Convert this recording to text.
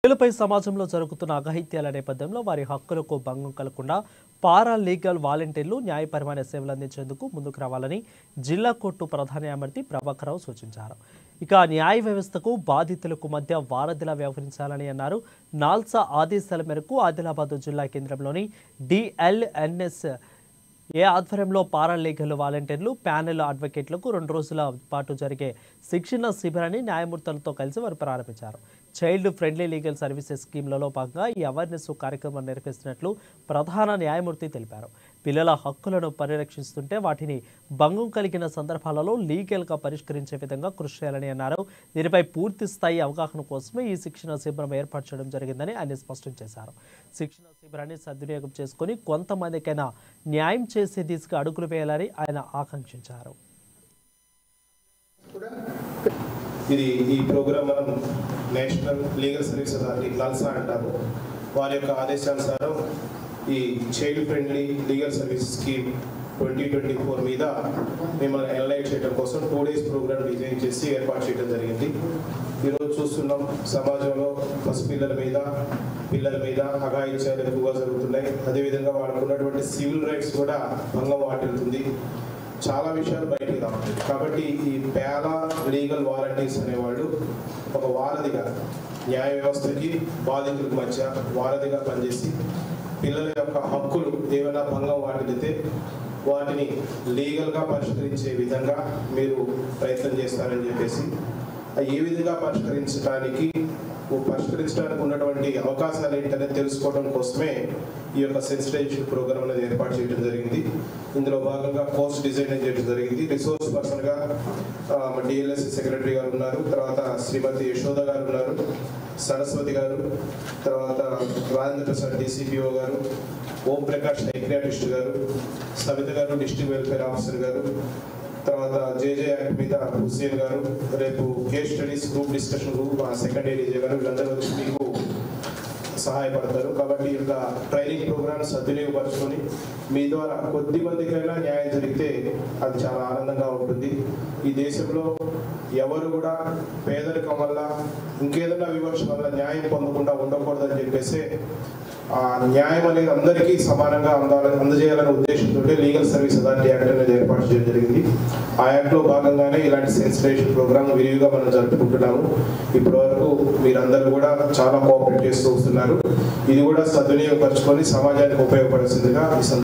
మహిళలపై సమాజంలో జరుగుతున్న అఘాయిత్యాల నేపథ్యంలో వారి హక్కులకు భంగం కలగకుండా పారా లీగల్ వాలంటీర్లు న్యాయపరమైన సేవలు అందించేందుకు ముందుకు రావాలని జిల్లా కోర్టు ప్రధాన న్యాయమూర్తి ప్రభాకరరావు సూచించారు. ఇక న్యాయ వ్యవస్థకు బాధితులకు మధ్య వారధిలా వ్యవహరించాలని అన్నారు. నాల్సా ఆదేశాల మేరకు ఆదిలాబాద్ జిల్లా కేంద్రంలోని డిఎల్ఎన్ఎస్ ఆధ్వర్యంలో పారా లీగల్ వాలంటీర్లు ప్యానెల్ అడ్వకేట్లకు 2 రోజుల పాటు జరిగే శిక్షణ శిబిరాన్ని న్యాయమూర్తులతో కలిసి వారు ప్రారంభించారు. చైల్డ్ ఫ్రెండ్లీ లీగల్ సర్వీసెస్ స్కీమ్లలో భాగంగా ఈ అవేర్నెస్ కార్యక్రమం నిర్వహిస్తున్నట్లు ప్రధాన న్యాయమూర్తి తెలిపారు. పిల్లల హక్కులను పరిరక్షిస్తుంటే వాటిని భంగం కలిగిన సందర్భాలలో లీగల్గా పరిష్కరించే విధంగా కృషి చేయాలని అన్నారు. దీనిపై పూర్తి స్థాయి అవగాహన కోసమే ఈ శిక్షణ శిబిరం ఏర్పాటు చేయడం జరిగిందని ఆయన స్పష్టం చేశారు. శిక్షణ శిబిరాన్ని సద్వినియోగం చేసుకుని కొంతమందికైనా న్యాయం చేసే దిశగా అడుగులు వేయాలని ఆయన ఆకాంక్షించారు. ఈ ప్రోగ్రామ్ మనం national legal service authority NALSA అంటాము. వారి యొక్క ఆదేశానుసారం ఈ child friendly legal service scheme 2024 మీద మిమ్మల్ని ఎనలైజ్ చేయడం కోసం 2 days ప్రోగ్రామ్ డిజైన్ చేసి ఏర్పాటు చేయడం జరిగింది. ఈరోజు చూస్తున్నాం సమాజంలో పసిపిల్లల మీద అఘాయిత్యాలు ఎక్కువగా జరుగుతున్నాయి. అదేవిధంగా వాళ్ళకు ఉన్నటువంటి సివిల్ రైట్స్ కూడా భంగం వాటిల్తుంది. చాలా విషయాలు బయటికి రావాలి. కాబట్టి ఈ పారా లీగల్ వాలంటీర్స్ అనేవాళ్ళు ఒక వారధిగా న్యాయ వ్యవస్థకి బాధితులకు మధ్య వారధిగా పనిచేసి పిల్లల యొక్క హక్కులు ఏమైనా భంగం వాటిల్లితే వాటిని లీగల్గా పరిష్కరించే విధంగా మీరు ప్రయత్నం చేస్తారని చెప్పేసి ఏ విధంగా పరిష్కరించడానికి ఉన్నటువంటి అవకాశాలు ఏంటనేది తెలుసుకోవడం కోసమే ఈ యొక్క సెన్సిటైజేషన్ ప్రోగ్రామ్ అనేది ఏర్పాటు చేయడం జరిగింది. ఇందులో భాగంగా కోర్స్ డిజైన్ చేయడం జరిగింది. రిసోర్స్ పర్సన్గా డిఎల్ఎస్ సెక్రటరీ గారు ఉన్నారు, తర్వాత శ్రీమతి యశోద గారు ఉన్నారు, సరస్వతి గారు, తర్వాత రాజేంద్ర ప్రసాద్ డిసిపిఓ గారు, ఓం ప్రకాష్ సైక్రియాటిస్ట్ గారు, సవిత గారు డిస్ట్రిక్ట్ వెల్ఫేర్ ఆఫీసర్ గారు, తర్వాత జేజే యాక్ట్ మీద హుస్సేన్ గారు, రేపు case studies group discussion group second AJ గారు, వీళ్ళందరూ వచ్చి మీకు సహాయపడతారు. కాబట్టి ఈ యొక్క ట్రైనింగ్ ప్రోగ్రామ్ సద్వినియోగపరచుకొని మీ ద్వారా కొద్ది మందికైనా న్యాయం జరిగితే అది చాలా ఆనందంగా ఉంటుంది. ఈ దేశంలో ఎవరు కూడా పేదరికం వల్ల ఇంకేదైనా వివక్ష వల్ల న్యాయం పొందకుండా ఉండకూడదని చెప్పేసి ఆ న్యాయం అనేది అందరికీ సమానంగా అందజేయాలనే ఉద్దేశంతో లీగల్ సర్వీస్ అథారిటీ యాక్ట్ అనేది ఏర్పాటు చేయడం జరిగింది. ఆ యాక్ట్లో భాగంగానే ఇలాంటి సెన్సిటైజేషన్ ప్రోగ్రామ్ విరివిగా మనం జరుపుకుంటున్నాము. ఇప్పటి వరకు మీరందరూ కూడా చాలా కోఆపరేట్ చేస్తూ వస్తున్నారు. ఇది కూడా సద్వినియోగపరచుకొని సమాజానికి ఉపయోగపడాల్సిందిగా